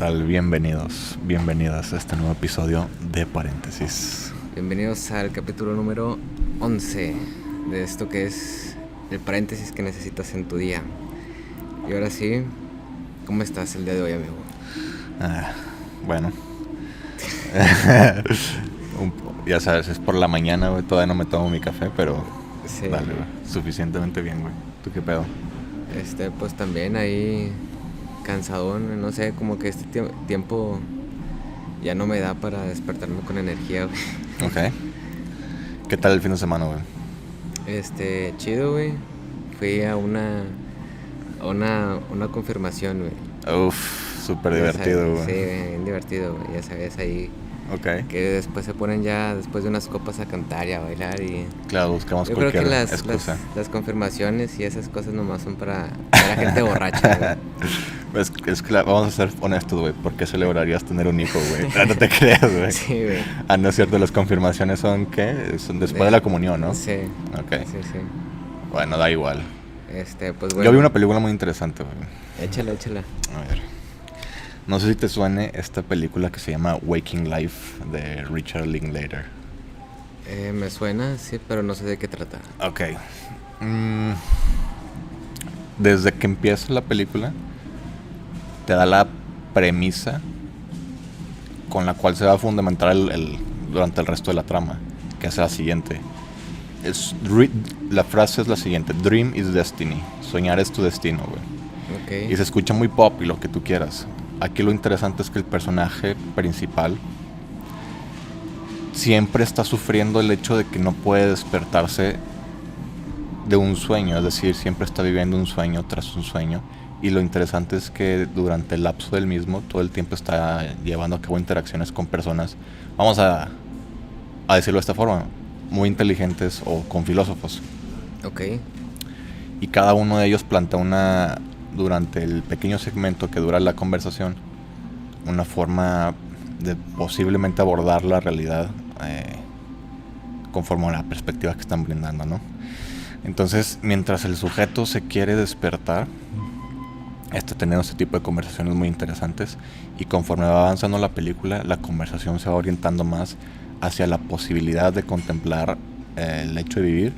tal? Bienvenidas a este nuevo episodio de Paréntesis. Bienvenidos al capítulo número 11 de esto que es el paréntesis que necesitas en tu día. Y ahora sí, ¿cómo estás el día de hoy, amigo? Bueno, ya sabes, es por la mañana, güey. Todavía no me tomo mi café, pero Sí. dale, güey, suficientemente bien, güey. ¿Tú qué pedo? Pues también ahí cansadón, no sé, como que este tiempo ya no me da para despertarme con energía, güey. Ok. ¿Qué tal el fin de semana, güey? Chido, güey. Fui a una confirmación, güey. Uf, súper Ya divertido, sabes, güey. sí, bien divertido, güey. Ya sabes, ahí Ok. que después se ponen ya, después de unas copas, a cantar y a bailar. Y Claro, buscamos yo creo que cualquier las excusa. confirmaciones y esas cosas nomás son para gente borracha, güey. Vamos a ser honestos, güey. ¿Por qué celebrarías tener un hijo, güey? No te creas, güey. Sí, güey. Ah, no es cierto, las confirmaciones son, ¿qué? Son después de la comunión, ¿no? Sí. Ok. Sí, sí. Bueno, da igual. Pues bueno. Yo vi una película muy interesante, güey. Échala. A ver. No sé si te suene esta película que se llama Waking Life de Richard Linklater. Me suena, sí, pero no sé de qué trata. Ok. Desde que empieza la película, te da la premisa con la cual se va a fundamentar durante el resto de la trama, que es la siguiente. La frase es la siguiente: Dream is destiny. Soñar es tu destino, güey. Ok. Y se escucha muy pop y lo que tú quieras. Aquí lo interesante es que el personaje principal siempre está sufriendo el hecho de que no puede despertarse de un sueño, es decir, siempre está viviendo un sueño tras un sueño. Y lo interesante es que durante el lapso del mismo, todo el tiempo está llevando a cabo interacciones con personas, vamos a decirlo de esta forma, muy inteligentes o con filósofos. Ok. Y cada uno de ellos plantea durante el pequeño segmento que dura la conversación, una forma de posiblemente abordar la realidad conforme a la perspectiva que están brindando, ¿no? Entonces, mientras el sujeto se quiere despertar, está teniendo este tipo de conversaciones muy interesantes, y conforme va avanzando la película, la conversación se va orientando más hacia la posibilidad de contemplar el hecho de vivir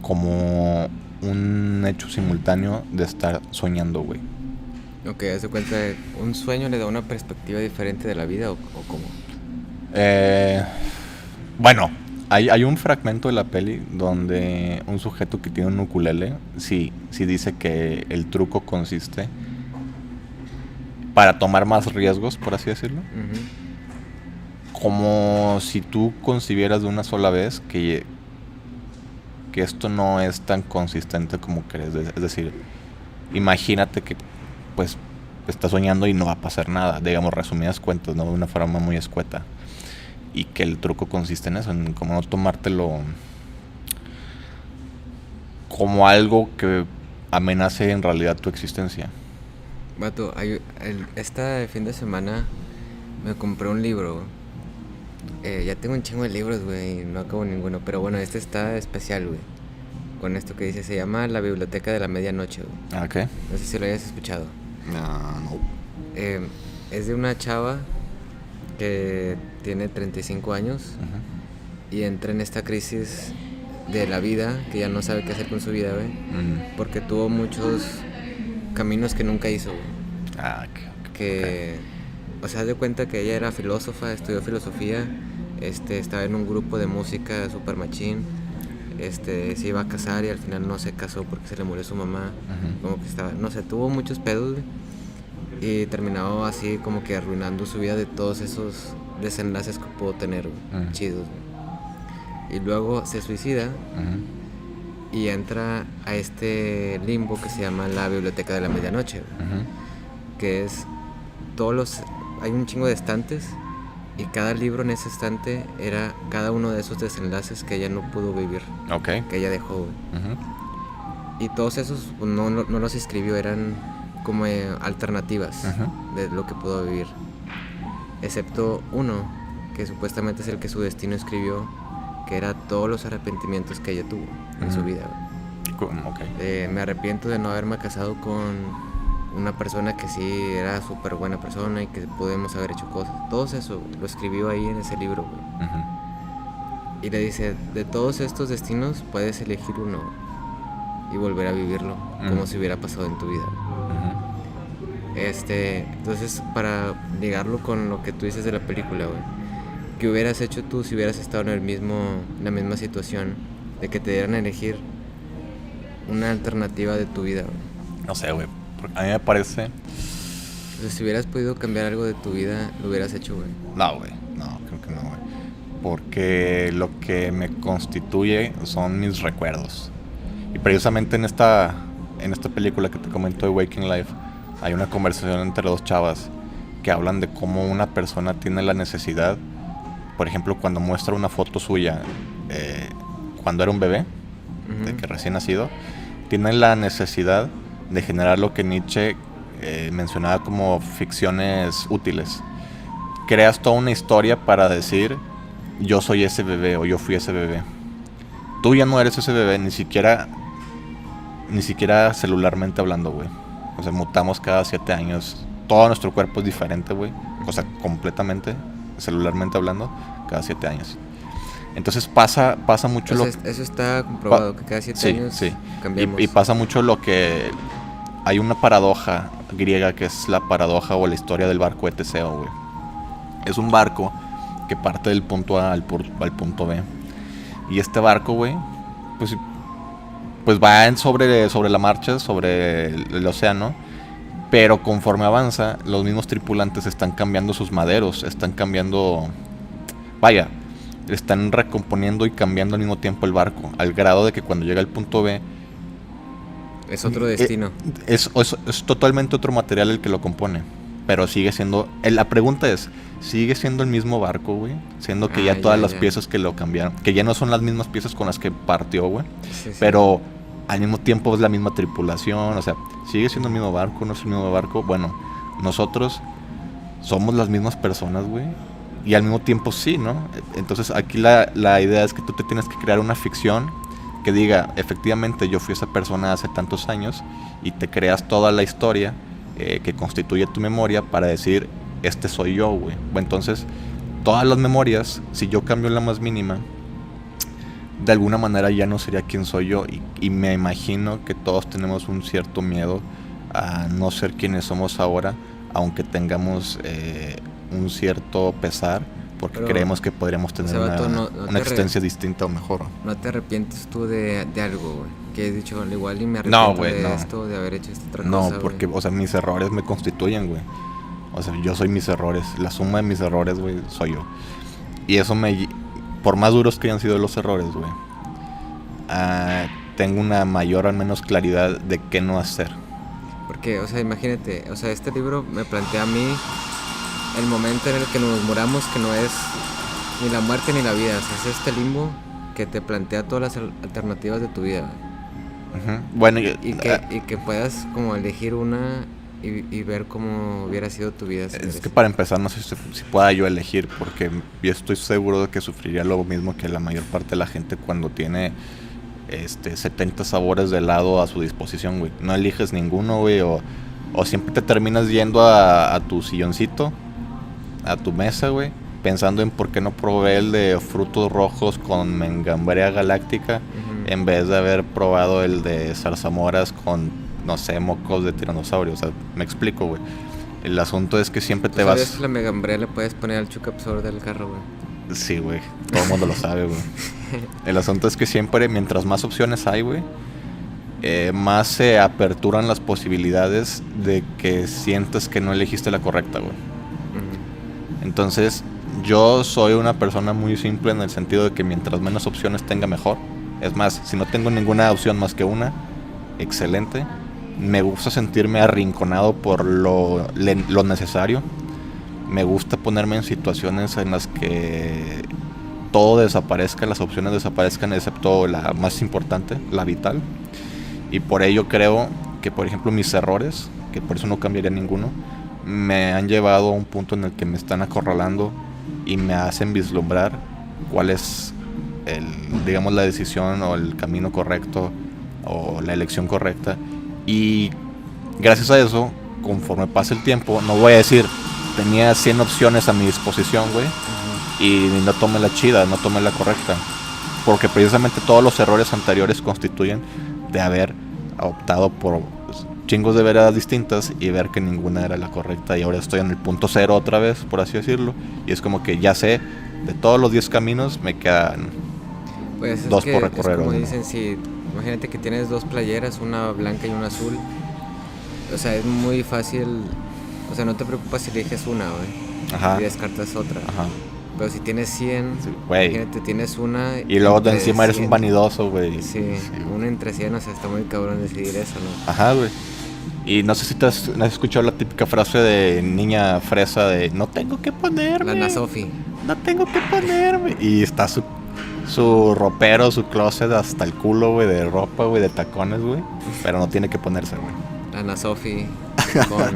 como un hecho simultáneo de estar soñando, güey. Ok, haz de cuenta, ¿un sueño le da una perspectiva diferente de la vida o cómo? Bueno, hay un fragmento de la peli donde un sujeto que tiene un ukulele sí dice que el truco consiste para tomar más riesgos, por así decirlo. Uh-huh. Como si tú concibieras de una sola vez que esto no es tan consistente como crees. Es decir, imagínate que pues estás soñando y no va a pasar nada, digamos, resumidas cuentas, ¿no? De una forma muy escueta. Y que el truco consiste en eso, en como no tomártelo como algo que amenace en realidad tu existencia. Vato, este fin de semana me compré un libro. Ya tengo un chingo de libros, güey, y no acabo ninguno. Pero bueno, este está especial, güey. Con esto que dice, se llama La Biblioteca de la Medianoche, güey. ¿Ah, ok? No sé si lo hayas escuchado. No. Es de una chava que tiene 35 años Uh-huh. y entra en esta crisis de la vida, que ya no sabe qué hacer con su vida, güey. Porque tuvo muchos caminos que nunca hizo, güey. Ah, Que, o sea, haz de cuenta que ella era filósofa, estudió filosofía, estaba en un grupo de música super machín, se iba a casar y al final no se casó porque se le murió su mamá. Uh-huh. Como que estaba, no sé, tuvo muchos pedos, güey, y terminó así como que arruinando su vida de todos esos desenlaces que pudo tener, güey, chidos, güey. Y luego se suicida. Uh-huh. Y entra a este limbo que se llama la Biblioteca de la Medianoche, Uh-huh. que es hay un chingo de estantes y cada libro en ese estante era cada uno de esos desenlaces que ella no pudo vivir, Okay. que ella dejó, güey. Uh-huh. Y todos esos pues, no los escribió, eran como alternativas Uh-huh. de lo que pudo vivir, excepto uno que supuestamente es el que su destino escribió, que era todos los arrepentimientos que ella tuvo en su vida, güey. Okay. Me arrepiento de no haberme casado con una persona que sí era súper buena persona y que podemos haber hecho cosas. Todo eso lo escribió ahí en ese libro, güey. Ujú. Y le dice, de todos estos destinos puedes elegir uno y volver a vivirlo como si hubiera pasado en tu vida. Ujú. Entonces, para ligarlo con lo que tú dices de la película, güey, ¿qué hubieras hecho tú si hubieras estado en la misma situación de que te dieran a elegir una alternativa de tu vida, güey? No sé, güey. A mí me parece... Entonces, si hubieras podido cambiar algo de tu vida, lo hubieras hecho, güey. No, güey. No, creo que no, güey. Porque lo que me constituye son mis recuerdos. Y precisamente en esta película que te comento de Waking Life, hay una conversación entre dos chavas que hablan de cómo una persona tiene la necesidad, por ejemplo, cuando muestra una foto suya cuando era un bebé, de que recién nacido, tiene la necesidad de generar lo que Nietzsche mencionaba como ficciones útiles. Creas toda una historia para decir, yo soy ese bebé o yo fui ese bebé. Tú ya no eres ese bebé, ni siquiera celularmente hablando, güey. O sea, mutamos cada 7 años. Todo nuestro cuerpo es diferente, güey. O sea, completamente, celularmente hablando, cada 7 años. Entonces pasa mucho eso está comprobado, que cada 7 años cambiamos. Y pasa mucho lo que... Hay una paradoja griega que es la paradoja o la historia del barco de Teseo, güey. Es un barco que parte del punto A al punto B. Y este barco, güey, pues va sobre la marcha, sobre el océano. Pero conforme avanza, los mismos tripulantes están cambiando sus maderos, están cambiando... Vaya, están recomponiendo y cambiando al mismo tiempo el barco, al grado de que cuando llega al punto B... Es otro destino. Es totalmente otro material el que lo compone. Pero sigue siendo... La pregunta es, ¿sigue siendo el mismo barco, güey? Siendo que ya todas las piezas que lo cambiaron, que ya no son las mismas piezas con las que partió, güey. Sí. Pero al mismo tiempo es la misma tripulación. O sea, ¿sigue siendo el mismo barco? ¿No es el mismo barco? Bueno, nosotros somos las mismas personas, güey. Y al mismo tiempo sí, ¿no? Entonces aquí la idea es que tú te tienes que crear una ficción que diga, efectivamente yo fui esa persona hace tantos años, y te creas toda la historia que constituye tu memoria para decir, este soy yo, güey. Entonces, todas las memorias, si yo cambio la más mínima, de alguna manera ya no sería quien soy yo. Y me imagino que todos tenemos un cierto miedo a no ser quienes somos ahora, aunque tengamos un cierto pesar, porque creemos que podríamos tener una existencia distinta o mejor. ¿No te arrepientes tú de algo, güey? Que he dicho, al igual y me arrepiento esto, de haber hecho esta otra cosa, No, porque, o sea, mis errores me constituyen, güey. O sea, yo soy mis errores. La suma de mis errores, güey, soy yo. Y eso por más duros que hayan sido los errores, güey, tengo una mayor, al menos, claridad de qué no hacer. Porque, o sea, imagínate, o sea, este libro me plantea a mí el momento en el que nos muramos, que no es ni la muerte ni la vida, o sea, es este limbo que te plantea todas las alternativas de tu vida. Uh-huh. Bueno, y que puedas como elegir una y ver cómo hubiera sido tu vida. Es que para empezar no sé si pueda yo elegir, porque yo estoy seguro de que sufriría lo mismo que la mayor parte de la gente cuando tiene 70 sabores de helado a su disposición, güey. No eliges ninguno, güey, o siempre te terminas yendo a tu silloncito, a tu mesa, güey, pensando en por qué no probé el de frutos rojos con mengambrea galáctica, en vez de haber probado el de zarzamoras con, no sé, mocos de tiranosaurio. O sea, me explico, güey. El asunto es que siempre te vas... ¿Sabes que la mengambrea le puedes poner al chucapsor del carro, güey? Sí, güey. Todo el mundo lo sabe, güey. El asunto es que siempre, mientras más opciones hay, güey, más se aperturan las posibilidades de que sientas que no elegiste la correcta, güey. Entonces, yo soy una persona muy simple en el sentido de que mientras menos opciones tenga, mejor. Es más, si no tengo ninguna opción más que una, excelente. Me gusta sentirme arrinconado por lo necesario. Me gusta ponerme en situaciones en las que todo desaparezca, las opciones desaparezcan, excepto la más importante, la vital. Y por ello creo que, por ejemplo, mis errores, que por eso no cambiaría ninguno, me han llevado a un punto en el que me están acorralando y me hacen vislumbrar cuál es digamos, la decisión o el camino correcto o la elección correcta. Y gracias a eso conforme pase el tiempo, no voy a decir, tenía 100 opciones a mi disposición, güey, y no tome la chida, no tome la correcta. Porque precisamente todos los errores anteriores constituyen de haber optado por chingos de veredas distintas y ver que ninguna era la correcta. Y ahora estoy en el punto cero otra vez, por así decirlo. Y es como que ya sé, de todos los 10 caminos me quedan Pues dos por recorrer. es como uno. dicen, si imagínate que tienes 2 playeras, una blanca y una azul. O sea, es muy fácil. O sea, no te preocupas si eliges una, güey. Ajá. Y descartas otra. Ajá. Pero si tienes 100, Sí, güey. imagínate, tienes una. Y luego de entre encima eres un 100. vanidoso, güey. Sí, una entre 100, o sea, está muy cabrón decidir eso, ¿no? Ajá, güey. Y no sé si te has escuchado la típica frase de niña fresa de no tengo que ponerme. La Nasofi. No tengo que ponerme. Y está su ropero, su closet hasta el culo, güey, de ropa, güey, de tacones, güey. Pero no tiene que ponerse, güey. La Nasofi con,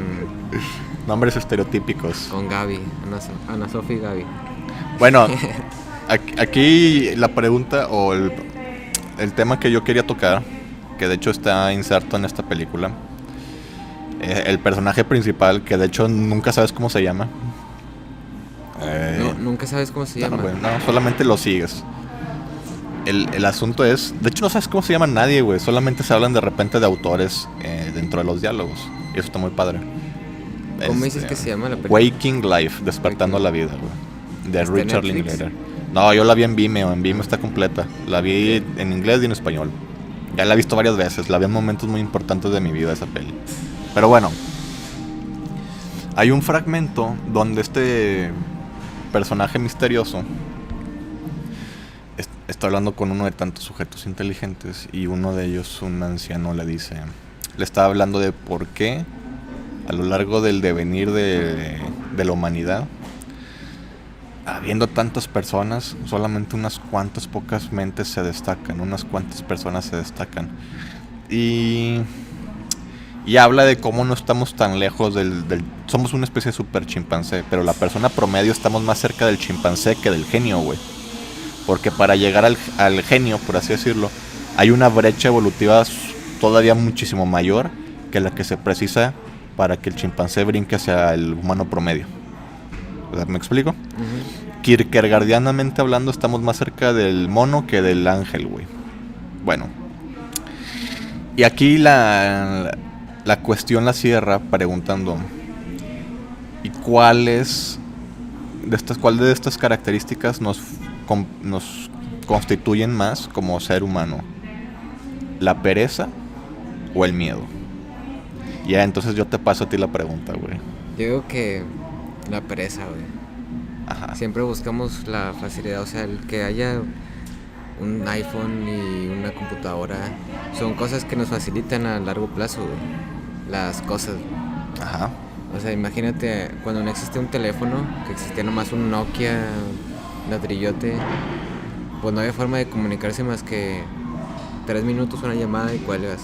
Nombres estereotípicos. con Gaby. Ana Sofi y Gaby. Bueno, aquí la pregunta o el tema que yo quería tocar, que de hecho está inserto en esta película, el personaje principal, que de hecho nunca sabes cómo se llama. No, nunca sabes cómo se No, llama. güey, no, solamente lo sigues. El asunto es, de hecho no sabes cómo se llama nadie, güey, solamente se hablan de repente de autores dentro de los diálogos. Y eso está muy padre. ¿Cómo dices que se llama la película? Waking Life, Despertando la Vida, güey. De ¿Está en Richard Netflix? Linklater. No, yo la vi en Vimeo está completa. La vi en inglés y en español. Ya la he visto varias veces, la vi en momentos muy importantes de mi vida esa peli. Pero bueno, hay un fragmento donde este personaje misterioso está hablando con uno de tantos sujetos inteligentes y uno de ellos, un anciano, le está hablando de por qué a lo largo del devenir de la humanidad, habiendo tantas personas, solamente unas cuantas pocas mentes se destacan, unas cuantas personas se destacan. Y habla de cómo no estamos tan lejos somos una especie de super chimpancé, pero la persona promedio estamos más cerca del chimpancé que del genio, güey. Porque para llegar al genio, por así decirlo, hay una brecha evolutiva todavía muchísimo mayor que la que se precisa para que el chimpancé brinque hacia el humano promedio. ¿Me explico? Ujú. Kierkegaardianamente hablando, estamos más cerca del mono que del ángel, güey. Bueno. Y aquí la cuestión la cierra preguntando, ¿y cuál de estas características nos constituyen más como ser humano? ¿La pereza o el miedo? Ya, entonces yo te paso a ti la pregunta, güey. Yo digo que la pereza, güey. Ajá. Siempre buscamos la facilidad, o sea, el que haya un iPhone y una computadora son cosas que nos facilitan a largo plazo, güey. Las cosas. Ajá. O sea, imagínate cuando no existía un teléfono, que existía nomás un Nokia ladrillote, pues no había forma de comunicarse más que 3 minutos una llamada y cuelgas.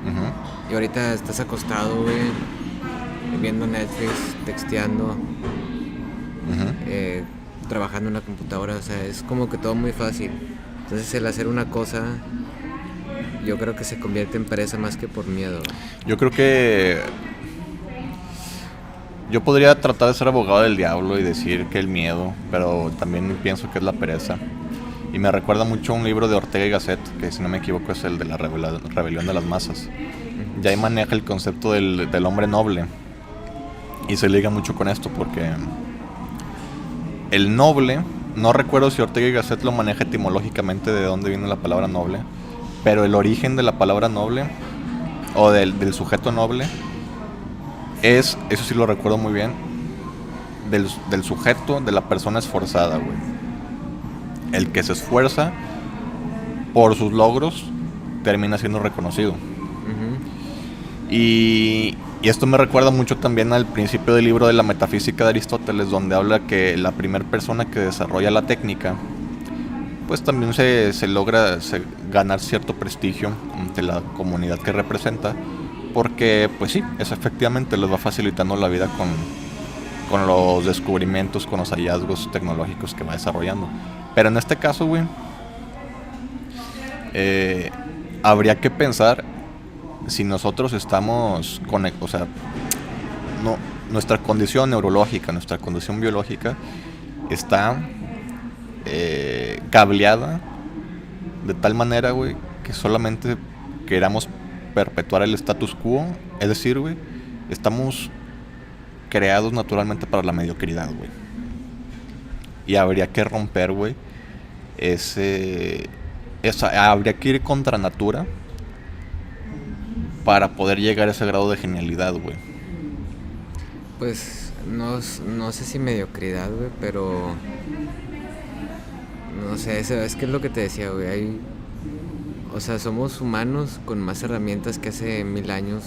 Ujú. Y ahorita estás acostado, güey, viendo Netflix, texteando, Ujú. trabajando en la computadora, o sea, es como que todo muy fácil. Entonces el hacer una cosa, yo creo que se convierte en pereza más que por miedo. Yo creo que yo podría tratar de ser abogado del diablo y decir que el miedo, pero también pienso que es la pereza. Y me recuerda mucho a un libro de Ortega y Gasset, que si no me equivoco es el de la rebelión de las masas. Y ahí maneja el concepto del hombre noble. Y se liga mucho con esto porque el noble, no recuerdo si Ortega y Gasset lo maneja etimológicamente de dónde viene la palabra noble, pero el origen de la palabra noble o del sujeto noble es, eso sí lo recuerdo muy bien, del sujeto, de la persona esforzada, güey. El que se esfuerza por sus logros termina siendo reconocido. Ujú. Y esto me recuerda mucho también al principio del libro de la metafísica de Aristóteles, donde habla que la primera persona que desarrolla la técnica, pues también se logra ganar cierto prestigio ante la comunidad que representa, porque pues sí, es efectivamente les va facilitando la vida con los descubrimientos, con los hallazgos tecnológicos que va desarrollando. Pero en este caso, güey, habría que pensar si nosotros estamos o sea, no, nuestra condición neurológica, nuestra condición biológica está cableada de tal manera, güey, que solamente queramos perpetuar el status quo. Es decir, güey, estamos creados naturalmente para la mediocridad, güey. Y habría que romper, güey, habría que ir contra natura para poder llegar a ese grado de genialidad, güey. Pues no sé si mediocridad, güey, pero no sé, es que es lo que te decía, güey. O sea, somos humanos con más herramientas que hace 1000 años,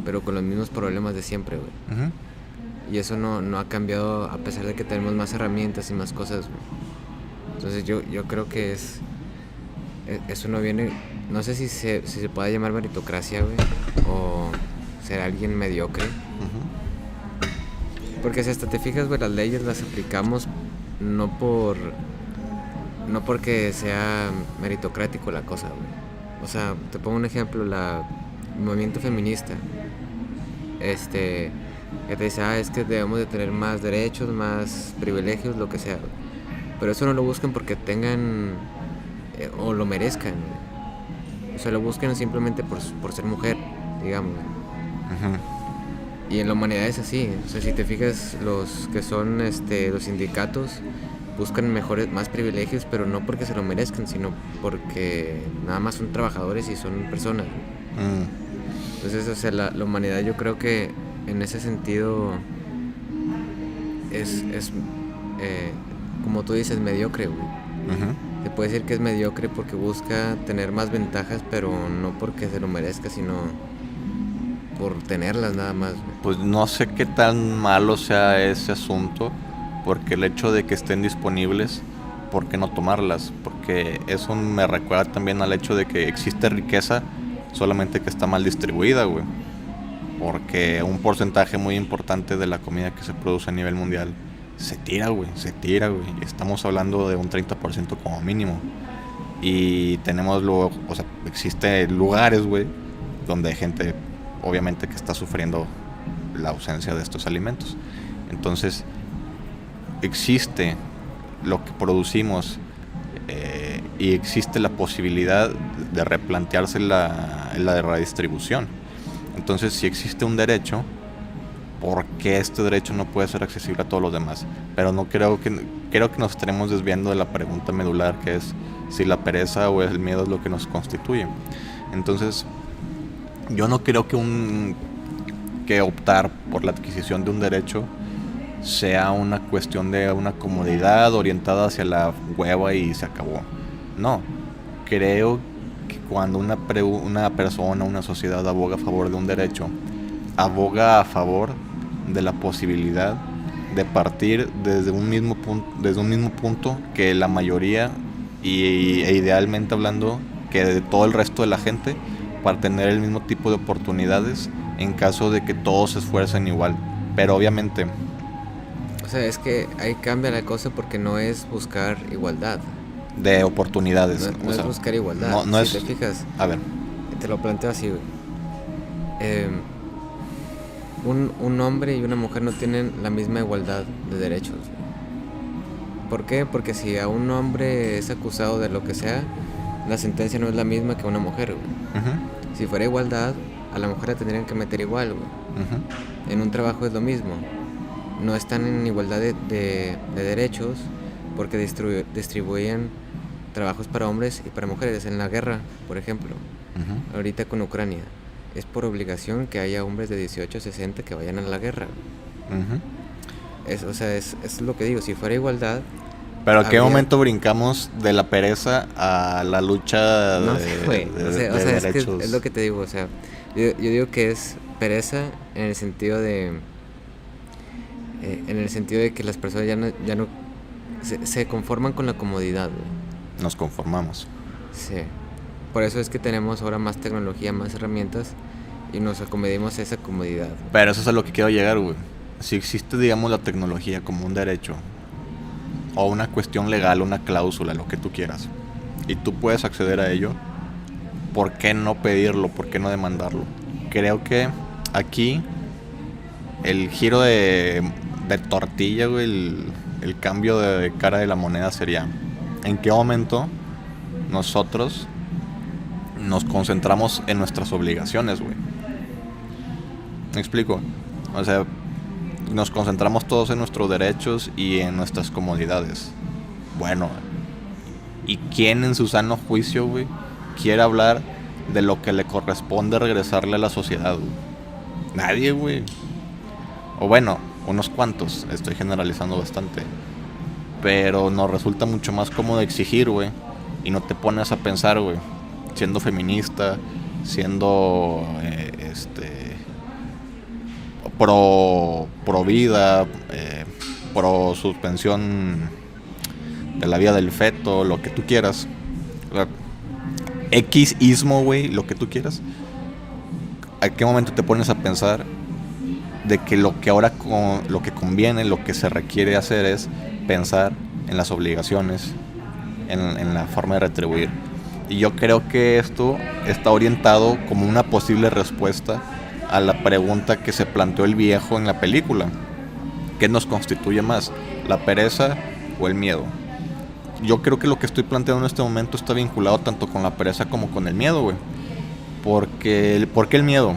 pero con los mismos problemas de siempre, güey. Y eso no ha cambiado a pesar de que tenemos más herramientas y más cosas, güey. Entonces yo creo que eso no viene, no sé si se puede llamar meritocracia, güey, o ser alguien mediocre. Porque si hasta te fijas, güey, las leyes las aplicamos no porque sea meritocrático la cosa, güey. O sea, te pongo un ejemplo, el movimiento feminista, que te dice, es que debemos de tener más derechos, más privilegios, lo que sea, güey. Pero eso no lo buscan porque tengan o lo merezcan, güey. O sea, lo buscan simplemente por ser mujer, digamos. Y en la humanidad es así. O sea, si te fijas, los que son los sindicatos buscan más privilegios, pero no porque se lo merezcan, sino porque nada más son trabajadores y son personas. Entonces, o sea, la humanidad, yo creo que en ese sentido es como tú dices, mediocre, güey. Se puede decir que es mediocre porque busca tener más ventajas, pero no porque se lo merezca, sino por tenerlas nada más, güey. Pues no sé qué tan malo sea ese asunto, porque el hecho de que estén disponibles, ¿por qué no tomarlas? Porque eso me recuerda también al hecho de que existe riqueza, solamente que está mal distribuida, güey. Porque un porcentaje muy importante de la comida que se produce a nivel mundial se tira, güey. Estamos hablando de un 30% como mínimo. Y tenemos luego, o sea, existen lugares, güey, donde hay gente, obviamente, que está sufriendo la ausencia de estos alimentos. Entonces, existe lo que producimos y existe la posibilidad de replantearse la redistribución. Entonces, si existe un derecho, ¿por qué este derecho no puede ser accesible a todos los demás? Pero no creo que nos estaremos desviando de la pregunta medular, que es si la pereza o el miedo es lo que nos constituye. Entonces, yo no creo que optar por la adquisición de un derecho sea una cuestión de una comodidad orientada hacia la hueva y se acabó. No, creo que cuando una persona, una sociedad aboga a favor de un derecho, aboga a favor de la posibilidad de partir desde un mismo punto que la mayoría e idealmente hablando que de todo el resto de la gente, para tener el mismo tipo de oportunidades en caso de que todos se esfuercen igual. Pero obviamente, o sea, es que ahí cambia la cosa porque no es buscar igualdad de oportunidades. No es buscar igualdad. No si te fijas, a ver, te lo planteo así, güey. Un hombre y una mujer no tienen la misma igualdad de derechos. ¿Por qué? Porque si a un hombre es acusado de lo que sea, la sentencia no es la misma que a una mujer, güey. Si fuera igualdad, a la mujer la tendrían que meter igual, güey. En un trabajo es lo mismo. No están en igualdad de derechos porque distribuyen trabajos para hombres y para mujeres. En la guerra, por ejemplo, ahorita con Ucrania, es por obligación que haya hombres de 18 a 60 que vayan a la guerra. O sea, es lo que digo, si fuera igualdad... Pero ¿a qué momento brincamos de la pereza a la lucha no sé, güey. O sea, derechos? es lo que te digo, o sea, yo digo que es pereza en el sentido de... que las personas ya no se conforman con la comodidad, güey. Nos conformamos. Sí. Por eso es que tenemos ahora más tecnología, más herramientas y nos acomodamos a esa comodidad. Pero eso es a lo que quiero llegar, güey. Si existe, digamos, la tecnología como un derecho o una cuestión legal, una cláusula, lo que tú quieras, y tú puedes acceder a ello, ¿por qué no pedirlo? ¿Por qué no demandarlo? Creo que aquí el giro de tortilla, güey, el cambio de cara de la moneda sería: ¿en qué momento nosotros nos concentramos en nuestras obligaciones, güey? ¿Me explico? O sea, nos concentramos todos en nuestros derechos y en nuestras comodidades. Bueno, ¿y quién en su sano juicio, güey, quiere hablar de lo que le corresponde regresarle a la sociedad, güey? Nadie, güey. O bueno, unos cuantos, estoy generalizando bastante. Pero nos resulta mucho más cómodo exigir, güey. Y no te pones a pensar, güey, siendo feminista, siendo pro vida, pro suspensión de la vida del feto, lo que tú quieras. O sea, X-ismo, güey, lo que tú quieras. ¿A qué momento te pones a pensar de que lo que ahora lo que conviene, lo que se requiere hacer es pensar en las obligaciones, en la forma de retribuir? Y yo creo que esto está orientado como una posible respuesta a la pregunta que se planteó el viejo en la película: ¿qué nos constituye más, la pereza o el miedo? Yo creo que lo que estoy planteando en este momento está vinculado tanto con la pereza como con el miedo, güey. ¿Por qué el miedo?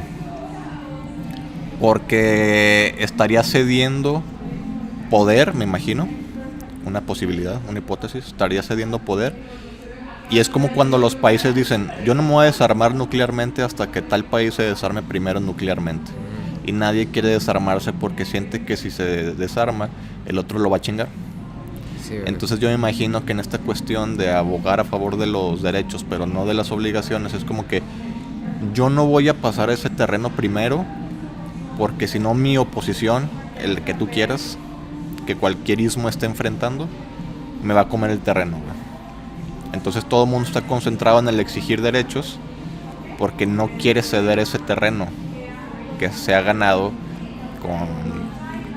Porque estaría cediendo poder, me imagino. Una posibilidad, una hipótesis. Estaría cediendo poder. Y es como cuando los países dicen: yo no me voy a desarmar nuclearmente hasta que tal país se desarme primero nuclearmente. Y nadie quiere desarmarse porque siente que si se desarma, el otro lo va a chingar. Sí, Entonces yo me imagino que en esta cuestión de abogar a favor de los derechos, pero no de las obligaciones, es como que yo no voy a pasar ese terreno primero, porque si no mi oposición, el que tú quieras, que cualquier ismo esté enfrentando, me va a comer el terreno, güey. Entonces todo el mundo está concentrado en el exigir derechos porque no quiere ceder ese terreno que se ha ganado con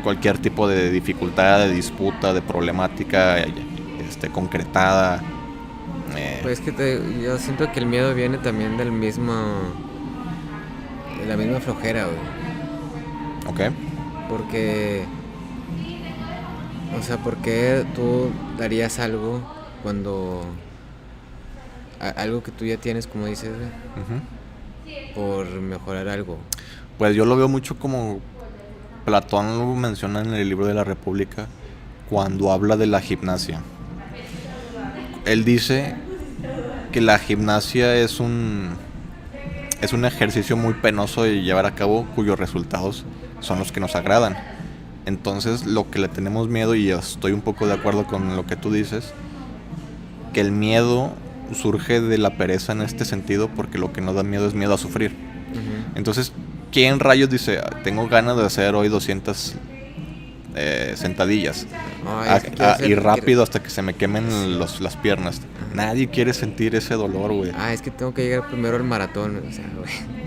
cualquier tipo de dificultad, de disputa, de problemática concretada. Pues es que yo siento que el miedo viene también de la misma flojera, güey. Ok. Porque, o sea, ¿por qué tú darías algo cuando algo que tú ya tienes, como dices, güey, por mejorar algo? Pues yo lo veo mucho como Platón lo menciona en el libro de la República cuando habla de la gimnasia. Él dice que la gimnasia es un ejercicio muy penoso de llevar a cabo, cuyos resultados son los que nos agradan. Entonces lo que le tenemos miedo, y yo estoy un poco de acuerdo con lo que tú dices, que el miedo surge de la pereza en este sentido, porque lo que nos da miedo es miedo a sufrir. Entonces, ¿quién rayos dice: tengo ganas de hacer hoy 200 sentadillas y rápido hasta que se me quemen las piernas? Nadie quiere sentir ese dolor, güey. Es que tengo que llegar primero al maratón, o sea, güey.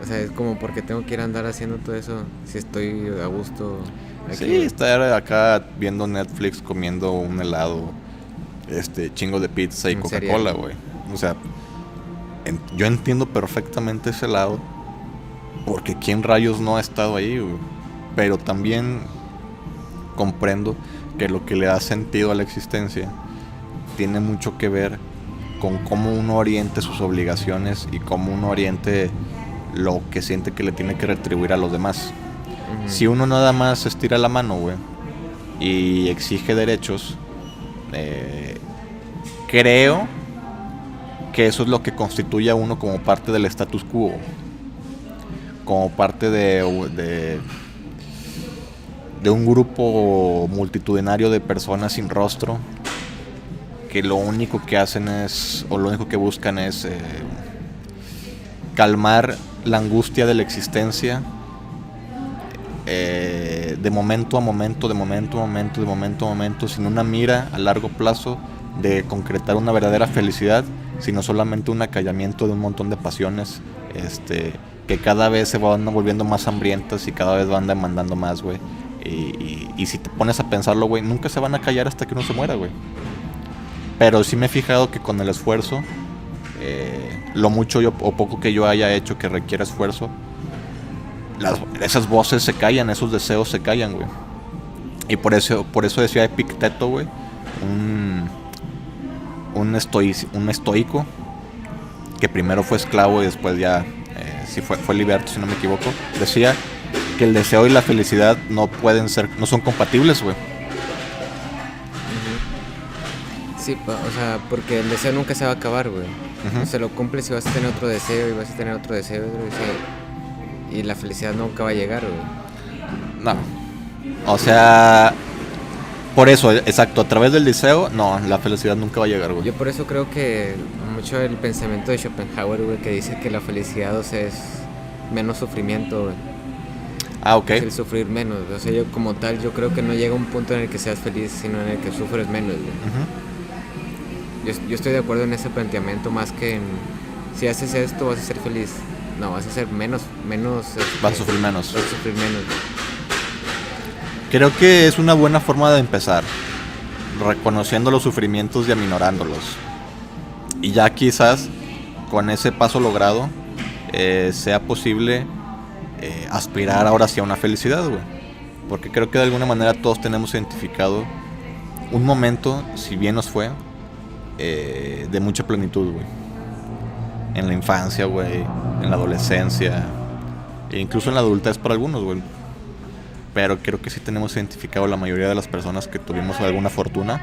O sea, es como porque tengo que ir a andar haciendo todo eso si estoy a gusto aquí. Sí, estar acá viendo Netflix, comiendo un helado, chingo de pizza y Coca-Cola, güey. O sea, yo entiendo perfectamente ese lado, porque quién rayos no ha estado ahí, güey. Pero también comprendo que lo que le da sentido a la existencia tiene mucho que ver con cómo uno oriente sus obligaciones y cómo uno oriente lo que siente que le tiene que retribuir a los demás. Si uno nada más estira la mano, güey, y exige derechos, creo que eso es lo que constituye a uno como parte del status quo, como parte de un grupo multitudinario de personas sin rostro, que lo único que hacen es, o lo único que buscan es calmar la angustia de la existencia, de momento a momento, de momento a momento, de momento a momento, sin una mira a largo plazo de concretar una verdadera felicidad, sino solamente un acallamiento de un montón de pasiones que cada vez se van volviendo más hambrientas y cada vez van demandando más, güey. Y si te pones a pensarlo, güey, nunca se van a callar hasta que uno se muera, güey. Pero sí me he fijado que con el esfuerzo, lo mucho o poco que yo haya hecho que requiera esfuerzo, esas voces se callan, esos deseos se callan, güey. Y por eso decía Epicteto, güey, un estoico, que primero fue esclavo y después ya sí fue liberto, si no me equivoco. Decía que el deseo y la felicidad no son compatibles, güey. Sí, o sea, porque el deseo nunca se va a acabar, güey. O sea, lo cumples y vas a tener otro deseo, y vas a tener otro deseo, y la felicidad nunca va a llegar, güey. No. O sea, por eso, exacto, a través del deseo, no, la felicidad nunca va a llegar, güey. Yo por eso creo que mucho el pensamiento de Schopenhauer, güey, que dice que la felicidad, o sea, es menos sufrimiento, güey. Ah, ok. Es el sufrir menos, o sea, yo como tal, yo creo que no llega un punto en el que seas feliz, sino en el que sufres menos, güey. Yo estoy de acuerdo en ese planteamiento, más que en si haces esto vas a ser feliz. No, vas a ser menos Vas a sufrir menos. Vas a sufrir menos. Creo que es una buena forma de empezar, reconociendo los sufrimientos y aminorándolos. Y ya quizás con ese paso logrado sea posible aspirar ahora hacia una felicidad, güey. Porque creo que de alguna manera todos tenemos identificado un momento, si bien nos fue, de mucha plenitud, güey. En la infancia, güey, en la adolescencia, e incluso en la adultez para algunos, güey. Pero creo que sí tenemos identificado la mayoría de las personas que tuvimos alguna fortuna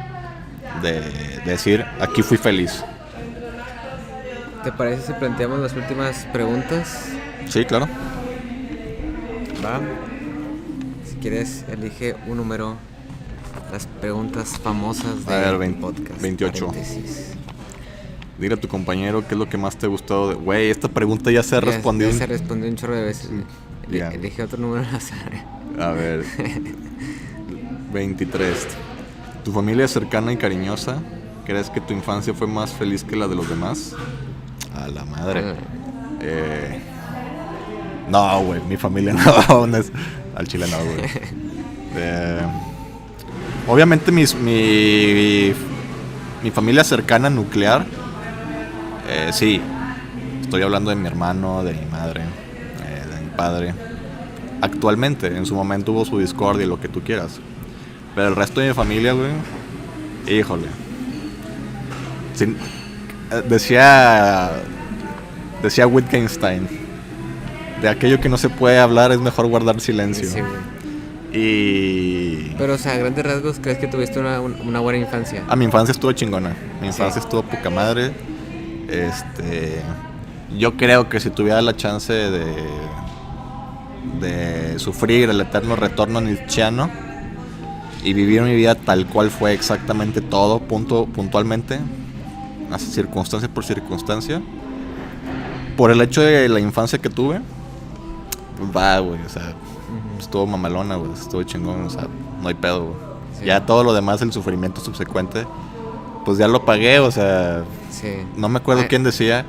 de decir, aquí fui feliz. ¿Te parece si planteamos las últimas preguntas? Sí, claro. Va. Si quieres, elige un número. Las preguntas famosas del podcast. 28. Paréntesis. Dile a tu compañero qué es lo que más te ha gustado de... Güey, esta pregunta ya se ha respondido. Ya se respondió un chorro de veces. Elige otro número al azar. A ver. 23. ¿Tu familia es cercana y cariñosa? ¿Crees que tu infancia fue más feliz que la de los demás? A la madre. No, güey, mi familia no. Al chile no, güey. Obviamente mi familia cercana nuclear, sí. Estoy hablando de mi hermano, de mi madre, de mi padre. Actualmente, en su momento hubo su discordia y lo que tú quieras. Pero el resto de mi familia, güey, híjole. Decía Wittgenstein, de aquello que no se puede hablar es mejor guardar silencio. Sí, güey. Pero, o sea, a grandes rasgos, ¿crees que tuviste una buena infancia? Mi infancia estuvo chingona. Mi infancia estuvo poca madre. Yo creo que si tuviera la chance de sufrir el eterno retorno nietzscheano y vivir mi vida tal cual fue exactamente todo, puntualmente, así circunstancia por circunstancia, por el hecho de la infancia que tuve, pues va, güey, o sea, estuvo mamalona, güey, estuvo chingón, o sea, no hay pedo, güey. Sí. Ya todo lo demás, el sufrimiento subsecuente, pues ya lo pagué, o sea, no me acuerdo quién decía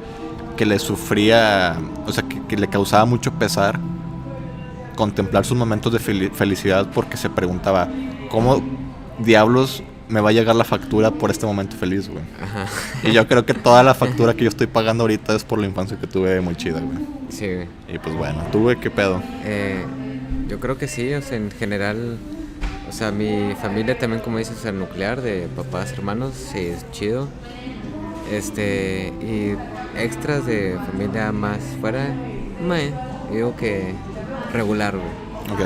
que le sufría, o sea, que le causaba mucho pesar contemplar sus momentos de felicidad porque se preguntaba, ¿cómo diablos me va a llegar la factura por este momento feliz, güey? Ajá. Y yo creo que toda la factura que yo estoy pagando ahorita es por la infancia que tuve muy chida, güey. Sí, güey. Y pues bueno, ¿tú, güey, qué pedo? Yo creo que sí, o sea, en general, o sea, mi familia también, como dices, o sea, nuclear, de papás, hermanos, sí, es chido. Y extras de familia más fuera, digo que regular, güey. Ok.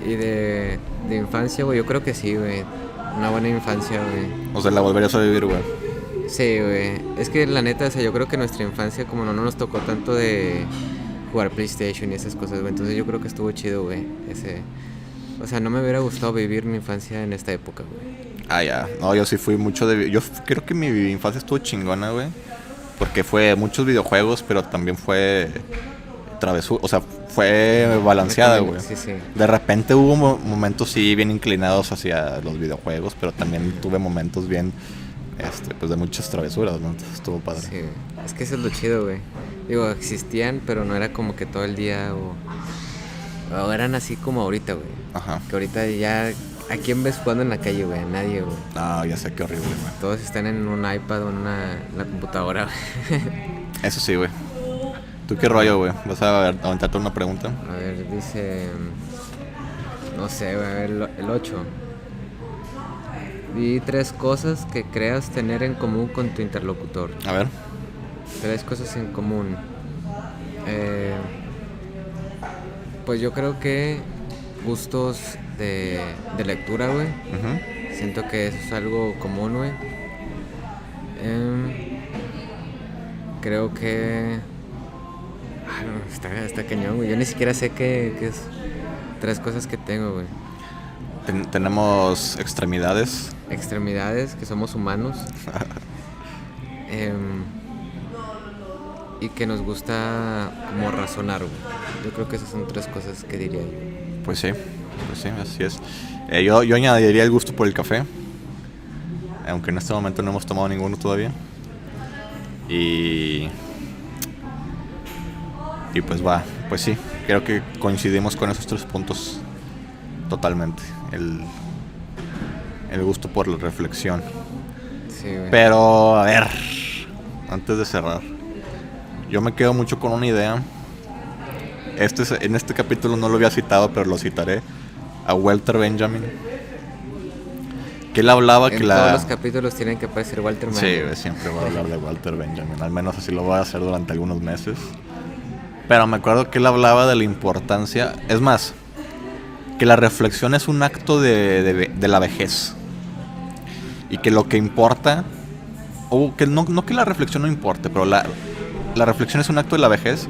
Y de infancia, güey, yo creo que sí, güey. Una buena infancia, güey. O sea, la volverías a vivir, güey. Sí, güey. Es que la neta, o sea, yo creo que nuestra infancia, como no nos tocó tanto de jugar PlayStation y esas cosas, güey. Entonces yo creo que estuvo chido, güey. O sea, no me hubiera gustado vivir mi infancia en esta época, güey. Ah, ya. No, yo sí fui mucho de... Yo creo que mi infancia estuvo chingona, güey. Porque fue muchos videojuegos, pero también fue travesura. O sea, fue balanceada, güey. Sí, sí. De repente hubo momentos, sí, bien inclinados hacia los videojuegos, pero también tuve momentos bien, pues de muchas travesuras, ¿no? Entonces estuvo padre. Sí, es que eso es lo chido, güey. Digo, existían, pero no era como que todo el día o eran así como ahorita, güey. Ajá. Que ahorita ya... ¿A quién ves jugando en la calle, güey? Nadie, güey. No, ya sé, qué horrible, güey. Todos están en un iPad o en la computadora, güey. Eso sí, güey. ¿Tú qué rollo, güey? ¿Vas a aventarte una pregunta? A ver, dice... No sé, güey, a ver, el 8. Di 3 cosas que creas tener en común con tu interlocutor. A ver. 3 cosas en común. Pues yo creo que gustos de lectura, güey. Ujú. Siento que eso es algo común, güey. Creo que... no, está cañón, güey. Yo ni siquiera sé qué es 3 cosas que tengo, güey. Tenemos extremidades. Extremidades, que somos humanos. Y que nos gusta como razonar, güey. Yo creo que esas son 3 cosas que diría yo. Pues sí, así es. Yo añadiría el gusto por el café. Aunque en este momento no hemos tomado ninguno todavía. Y pues pues sí, creo que coincidimos con esos 3 puntos totalmente. El gusto por la reflexión. Sí, güey. Pero, a ver, antes de cerrar, yo me quedo mucho con una idea. En este capítulo no lo había citado, pero lo citaré. A Walter Benjamin. Que él hablaba En que todos los capítulos tienen que aparecer Walter Benjamin. Sí, siempre voy a hablar de Walter Benjamin. Al menos así lo voy a hacer durante algunos meses. Pero me acuerdo que él hablaba de la importancia. Es más, que la reflexión es un acto de la vejez. Y que lo que importa, o que no que la reflexión no importe, pero la reflexión es un acto de la vejez.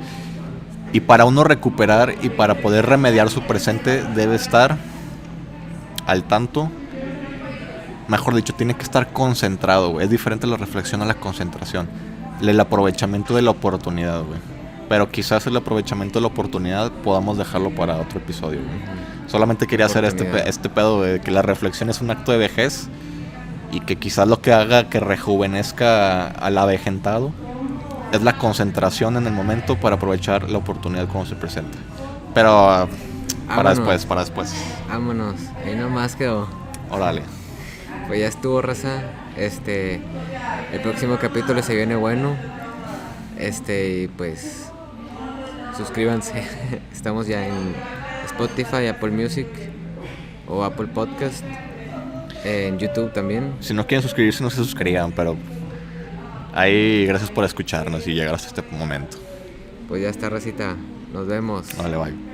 Y para uno recuperar y para poder remediar su presente debe estar al tanto. Mejor dicho, tiene que estar concentrado, güey. Es diferente la reflexión a la concentración. El aprovechamiento de la oportunidad, güey. Pero quizás el aprovechamiento de la oportunidad podamos dejarlo para otro episodio, güey. Solamente quería hacer este pedo de que la reflexión es un acto de vejez. Y que quizás lo que haga que rejuvenezca al avejentado es la concentración en el momento para aprovechar la oportunidad cuando se presenta. Pero para después. Vámonos, ahí nomás quedó. Órale. Pues ya estuvo, raza. El próximo capítulo se viene bueno. Y pues suscríbanse. Estamos ya en Spotify, Apple Music o Apple Podcast. En YouTube también. Si no quieren suscribirse, no se suscriban, pero ahí gracias por escucharnos y llegar hasta este momento. Pues ya está, racita. Nos vemos. Vale, bye.